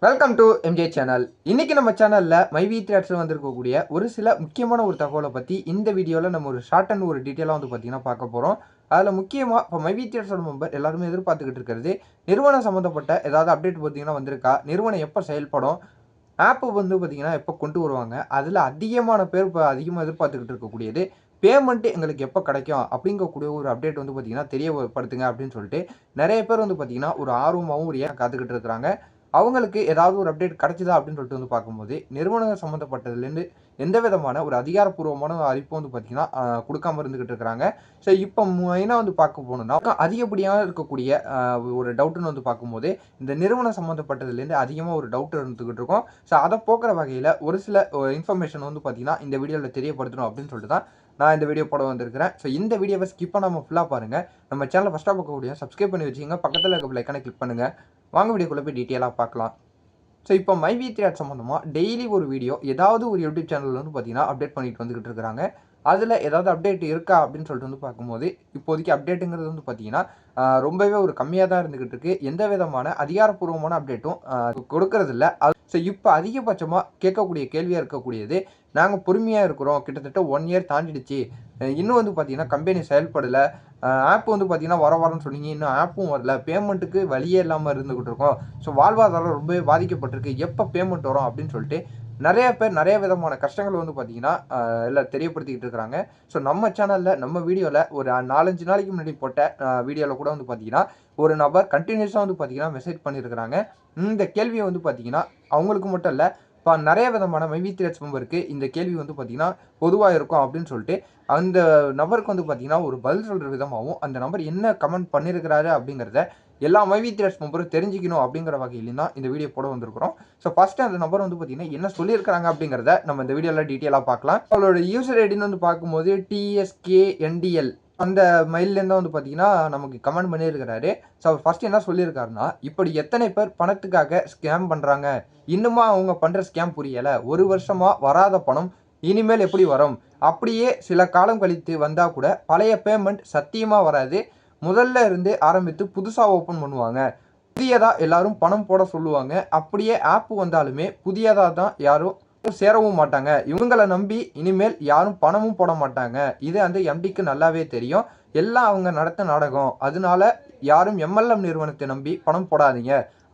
Welcome to MJ channel. இன்னைக்கு நம்ம சேனல்ல மைவி த்ரெட்ஸ்ல வந்திருக்கக்கூடிய ஒரு சில முக்கியமான ஒரு தகவலை பத்தி இந்த வீடியோவில் நம்ம ஒரு ஷார்ட் அண்ட் ஒரு டீட்டெயிலாக பார்த்தீங்கன்னா பார்க்க போகிறோம். அதில் முக்கியமாக இப்போ மைவி த்ரெட்ஸோட மெம்பர் எல்லாருமே எதிர்பார்த்துக்கிட்டு இருக்கிறது நிறுவனம் சம்மந்தப்பட்ட ஏதாவது அப்டேட் பார்த்தீங்கன்னா வந்திருக்கா, நிறுவனம் எப்போ செயல்படும், ஆப் பார்த்தீங்கன்னா எப்போ கொண்டு வருவாங்க, அதில் அதிகமான பேர் இப்போ அதிகமாக எதிர்பார்த்துக்கிட்டு இருக்கக்கூடியது பேமெண்ட் எங்களுக்கு எப்போ கிடைக்கும் அப்படிங்கக்கூடிய ஒரு அப்டேட் பார்த்தீங்கன்னா தெரியப்படுத்துங்க அப்படின்னு சொல்லிட்டு நிறைய பேர் பார்த்தீங்கன்னா ஒரு ஆர்வமாகவும் ஒரு ஏன் காத்துக்கிட்டு இருக்கிறாங்க. அவங்களுக்கு ஏதாவது ஒரு அப்டேட் கிடைச்சதா அப்படின்னு சொல்லிட்டு பார்க்கும்போது நிறுவனம் சம்மந்தப்பட்டதுலேருந்து எந்த விதமான ஒரு அதிகாரப்பூர்வமான அறிவிப்பு பார்த்தீங்கன்னா கொடுக்காம இருந்துகிட்டு இருக்கிறாங்க. ஸோ இப்போ மெயினாக பார்க்க போகணும்னா அதிகப்படியாக இருக்கக்கூடிய ஒரு டவுட்டுன்னு பார்க்கும்போது இந்த நிறுவனம் சம்மந்தப்பட்டதுலேருந்து அதிகமாக ஒரு டவுட் இருந்துகிட்டு இருக்கும். ஸோ அதை போக்குற வகையில் ஒரு சில இன்ஃபர்மேஷன் பார்த்தீங்கன்னா இந்த வீடியோவில் தெரியப்படுத்தணும் அப்படின்னு சொல்லிட்டு தான் நான் இந்த வீடியோ போட வந்திருக்கிறேன். ஸோ இந்த வீடியோவை ஸ்கிப் பண்ணாமல் ஃபுல்லாக பாருங்கள். நம்ம சேனலை ஃபஸ்ட்டாக பார்க்கக்கூடிய சப்ஸ்கிரைப் பண்ணி வச்சுங்க, பக்கத்தில் இருக்க லைக்கான கிளிக் பண்ணுங்கள். வாங்க வீடியோக்குள்ளே போய் டீட்டெயிலாக பார்க்கலாம். ஸோ இப்போ மைவி த்ரெட் சம்மந்தமாக டெய்லி ஒரு வீடியோ ஏதாவது ஒரு யூடியூப் சேனலில் பார்த்தீங்கன்னா அப்டேட் பண்ணிட்டு வந்துக்கிட்டு இருக்கிறாங்க. அதில் ஏதாவது அப்டேட் இருக்கா அப்படின்னு சொல்லிட்டு பார்க்கும்போது இப்போதைக்கு அப்டேட்டுங்கிறது பார்த்தீங்கன்னா ரொம்பவே ஒரு கம்மியாக தான் இருந்துக்கிட்டு இருக்குது. எந்த விதமான அதிகாரப்பூர்வமான அப்டேட்டும் கொடுக்கறதில்ல. ஸோ இப்போ அதிகபட்சமாக கேட்கக்கூடிய கேள்வியாக இருக்கக்கூடியது, நாங்கள் பொறுமையாக இருக்கிறோம், கிட்டத்தட்ட 1 இயர் தாண்டிடுச்சு, இன்னும் பார்த்தீங்கன்னா கம்பெனி செயல்படலை, ஆப் பார்த்தீங்கன்னா வரன்னு சொன்னீங்க, இன்னும் ஆப்பும் வரல, பேமெண்ட்டுக்கு வழியே இல்லாமல் இருந்துக்கிட்டு இருக்கோம், ஸோ வாழ்வாதாரம் ரொம்பவே பாதிக்கப்பட்டிருக்கு, எப்போ பேமெண்ட் வரும் அப்படின்னு சொல்லிட்டு நிறைய பேர் நிறைய விதமான கஷ்டங்கள் பார்த்தீங்கன்னா எல்லாம் தெரியப்படுத்திக்கிட்டு இருக்கிறாங்க. ஸோ நம்ம சேனலில் நம்ம வீடியோவில் ஒரு 4-5 நாளைக்கு முன்னாடி போட்ட வீடியோவில் கூட பார்த்தீங்கன்னா ஒரு நபர் கண்டினியூஸாக பார்த்தீங்கன்னா மெசேஜ் பண்ணியிருக்கிறாங்க. இந்த கேள்வியை பார்த்தீங்கன்னா அவங்களுக்கு மட்டும் இல்லை, இப்போ நிறைய விதமான மைவி த்ரெட்ஸ் மெம்பருக்கு இந்த கேள்வி பார்த்தீங்கன்னா பொதுவாக இருக்கும் அப்படின்னு சொல்லிட்டு அந்த நபருக்கு பார்த்தீங்கன்னா ஒரு பதில் சொல்கிற விதமாகவும் அந்த நபர் என்ன கமெண்ட் பண்ணியிருக்கிறாரு அப்படிங்கிறத எல்லா மைவி த்ரெட்ஸ் மெம்பரும் தெரிஞ்சுக்கணும் அப்படிங்கிற வகையிலும் தான் இந்த வீடியோ போட வந்திருக்கிறோம். ஸோ ஃபஸ்ட்டு அந்த நபர் பார்த்தீங்கன்னா என்ன சொல்லியிருக்கிறாங்க அப்படிங்கிறத நம்ம இந்த வீடியோவில் டீட்டெயிலாக பார்க்கலாம். அவளோட யூசர் ஐடின்னு பார்க்கும்போது TSKNDL அந்த மெயிலேருந்து பார்த்தீங்கன்னா நமக்கு கமெண்ட் பண்ணியிருக்கிறாரு. ஸோ அவர் ஃபஸ்ட்டு என்ன சொல்லியிருக்காருன்னா, இப்படி எத்தனை பேர் பணத்துக்காக ஸ்கேம் பண்ணுறாங்க, இன்னுமா அவங்க பண்ணுற ஸ்கேம் புரியலை, 1 வருஷமாக வராத பணம் இனிமேல் எப்படி வரும், அப்படியே சில காலம் கழித்து வந்தால் கூட பழைய பேமெண்ட் சத்தியமாக வராது, முதல்ல இருந்து ஆரம்பித்து புதுசாக ஓப்பன் பண்ணுவாங்க, புதியதாக எல்லாரும் பணம் போட சொல்லுவாங்க, அப்படியே ஆப் வந்தாலுமே புதியதாக தான் யாரும் சேரவும் மாட்டாங்க, இவங்களை நம்பி இனிமேல் யாரும் பணமும் போட மாட்டாங்க, இது அந்த எம்டிக்கு நல்லாவே தெரியும், எல்லாம் அவங்க நடத்த நாடகம், அதனால யாரும் MLM நிறுவனத்தை நம்பி பணம் போடாதீங்க,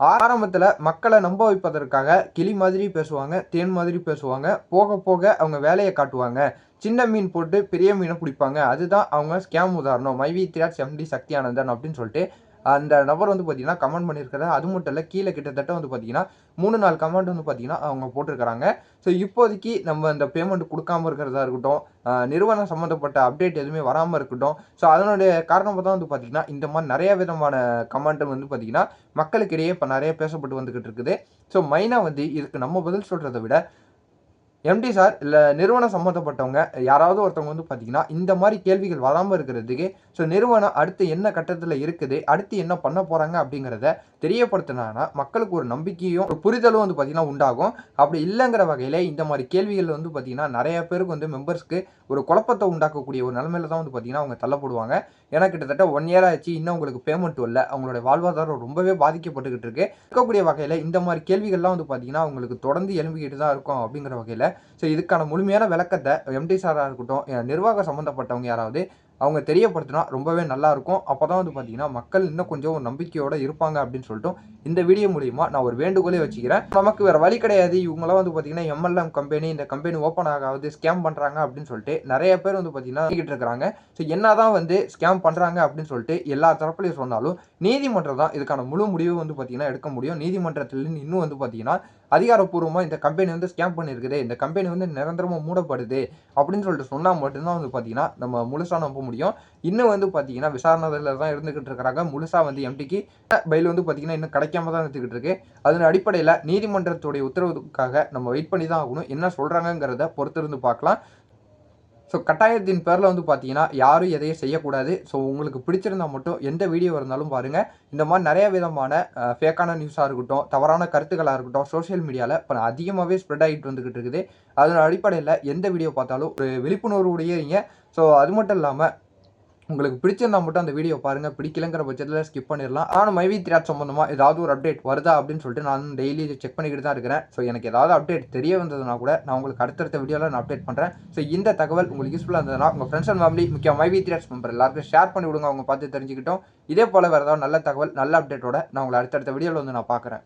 ஆரம்பத்தில் மக்களை நம்ப வைப்பதற்காக கிளி மாதிரி பேசுவாங்க, தேன் மாதிரி பேசுவாங்க, போக போக அவங்க வேலையை காட்டுவாங்க, சின்ன மீன் போட்டு பெரிய மீனை பிடிப்பாங்க, அதுதான் அவங்க ஸ்கேம் உதாரணம், மைவி த்ரெட்ஸ் MD சக்தியானந்தன் அப்படின்னு சொல்லிட்டு அந்த நபர் பார்த்தீங்கன்னா கமெண்ட் பண்ணியிருக்கிறாரு. அது மட்டும் இல்லை, கீழே கிட்டத்தட்ட பார்த்தீங்கன்னா 3-4 கமெண்ட் பார்த்தீங்கன்னா அவங்க போட்டிருக்கிறாங்க. ஸோ இப்போதைக்கு நம்ம இந்த பேமெண்ட் கொடுக்காம இருக்கிறதா இருக்கட்டும், நிறுவனம் சம்மந்தப்பட்ட அப்டேட் எதுவுமே வராமல் இருக்கட்டும், ஸோ அதனுடைய காரணமாக தான் பார்த்தீங்கன்னா இந்த மாதிரி நிறைய விதமான கமெண்ட் பார்த்தீங்கன்னா மக்களுக்கிடையே இப்போ நிறைய பேசப்பட்டு வந்துக்கிட்டு இருக்குது. ஸோ மெயினாக இதுக்கு நம்ம பதில் சொல்கிறத விட எம்டி சார் இல்லை நிறுவனம் சம்மந்தப்பட்டவங்க யாராவது ஒருத்தவங்க பார்த்தீங்கன்னா இந்த மாதிரி கேள்விகள் வராமல் இருக்கிறதுக்கு, ஸோ நிறுவனம் அடுத்து என்ன கட்டத்தில் இருக்குது, அடுத்து என்ன பண்ண போகிறாங்க அப்படிங்கிறத தெரியப்படுத்தினாங்கன்னா மக்களுக்கு ஒரு நம்பிக்கையும் ஒரு புரிதலும் பார்த்தீங்கன்னா உண்டாகும். அப்படி இல்லைங்கிற வகையில் இந்த மாதிரி கேள்விகள் பார்த்தீங்கன்னா நிறைய பேருக்கு மெம்பர்ஸ்க்கு ஒரு குழப்பத்தை உண்டாக்கக்கூடிய ஒரு நிலைமையில தான் பார்த்தீங்கன்னா அவங்க தள்ளப்படுவாங்க. ஏன்னா கிட்டத்தட்ட 1 இயர் ஆச்சு, இன்னும் உங்களுக்கு பேமெண்ட் வரல, அவங்களுடைய வாழ்வாதாரம் ரொம்பவே பாதிக்கப்பட்டுக்கிட்டு இருக்கக்கூடிய வகையில் இந்த மாதிரி கேள்விகள்லாம் பார்த்தீங்கன்னா அவங்களுக்கு தொடர்ந்து எழும்பிக்கிட்டு தான் இருக்கும் அப்படிங்கிற வகையில் ஸோ இதுக்கான முழுமையான விளக்கத்தை எம்டி சாராக இருக்கட்டும், நிர்வாகம் சம்மந்தப்பட்டவங்க யாராவது அவங்க தெரியப்படுத்தினா ரொம்பவே நல்லாயிருக்கும். அப்போ தான் பார்த்தீங்கன்னா மக்கள் இன்னும் கொஞ்சம் நம்பிக்கையோடு இருப்பாங்க அப்படின்னு சொல்லிட்டு இந்த வீடியோ மூலிமா நான் ஒரு வேண்டுகோளே வச்சுக்கிறேன். நமக்கு வேறு வழி கிடையாது, இவங்களாம் பார்த்தீங்கன்னா MLM கம்பெனி, இந்த கம்பெனி ஓப்பன் ஆகாது, ஸ்கேம் பண்ணுறாங்க அப்படின்னு சொல்லிட்டு நிறைய பேர் பார்த்தீங்கன்னா கேட்டுட்டு இருக்கிறாங்க. ஸோ என்ன தான் ஸ்கேம் பண்ணுறாங்க அப்படின்னு சொல்லிட்டு எல்லா தரப்புலையும் சொன்னாலும் நீதிமன்றம் தான் இதுக்கான முழு முடிவு பார்த்தீங்கன்னா எடுக்க முடியும். நீதிமன்றத்தில் இன்னும் பார்த்தீங்கன்னா அதிகாரப்பூர்வமாக இந்த கம்பெனி ஸ்கேம் பண்ணியிருக்குது, இந்த கம்பெனி நிரந்தரமாக மூடப்படுது அப்படின்னு சொல்லிட்டு சொன்னால் மட்டும்தான் பார்த்தீங்கன்னா நம்ம முழுசாக நம்ப முடியும். இன்னும் பார்த்தீங்கன்னா விசாரணையில் தான் இருந்துகிட்டு இருக்கிறாங்க. முழுசாக எம்டிக்கு பயில் பார்த்தீங்கன்னா இன்னும் கிடைக்காம தான் இருந்துகிட்டு இருக்கு. அதன் அடிப்படையில் நீதிமன்றத்துடைய உத்தரவுக்காக நம்ம வெயிட் பண்ணி தான் ஆகணும். என்ன சொல்கிறாங்கிறத பொறுத்திருந்து பார்க்கலாம். ஸோ கட்டாயத்தின் பேரில் பார்த்தீங்கன்னா யாரும் எதையும் செய்யக்கூடாது. ஸோ உங்களுக்கு பிடிச்சிருந்தா மட்டும் எந்த வீடியோ இருந்தாலும் பாருங்கள். இந்த மாதிரி நிறைய விதமான ஃபேக்கான நியூஸாக இருக்கட்டும், தவறான கருத்துக்களாக இருக்கட்டும், சோஷியல் மீடியாவில் இப்போ அதிகமாகவே ஸ்ப்ரெட் ஆகிட்டு வந்துக்கிட்டு இருக்குது. அதன் அடிப்படையில் எந்த வீடியோ பார்த்தாலும் ஒரு விழிப்புணர்வுடைய இருங்க. ஸோ அது மட்டும் இல்லாமல் உங்களுக்கு பிடிச்சிருந்தா மட்டும் அந்த வீடியோ பாருங்கள், பிடிக்கலங்கிற பட்சத்தில் ஸ்கிப் பண்ணிடலாம். ஆனால் மைவி த்ரீ சம்பந்தமாக ஏதாவது ஒரு அப்டேட் வருதா அப்படின்னு சொல்லிட்டு நான் டெய்லி செக் பண்ணிக்கிட்டு தான் இருக்கிறேன். ஸோ எனக்கு ஏதாவது அப்டேட் தெரிய வந்ததுனா கூட நான் உங்களுக்கு அடுத்தடுத்த வீடியோவில் நான் அப்டேட் பண்ணுறேன். ஸோ இந்த தகவல் உங்களுக்கு யூஸ்ஃபுல்லாக இருந்ததுன்னா உங்கள் ஃப்ரெண்ட்ஸ் அண்ட் ஃபேமிலி முக்கியம் மைவி த்ரீ மெம்பர் எல்லாருக்கும் ஷேர் பண்ணி விடுங்க, அவங்க பார்த்து தெரிஞ்சுக்கிட்டோம். இதே போல் வேறு ஏதாவது நல்ல தகவல் நல்ல அப்டேட்டோட நான் உங்களை அடுத்தடுத்த வீடியோவில் வந்து நான் பார்க்குறேன்.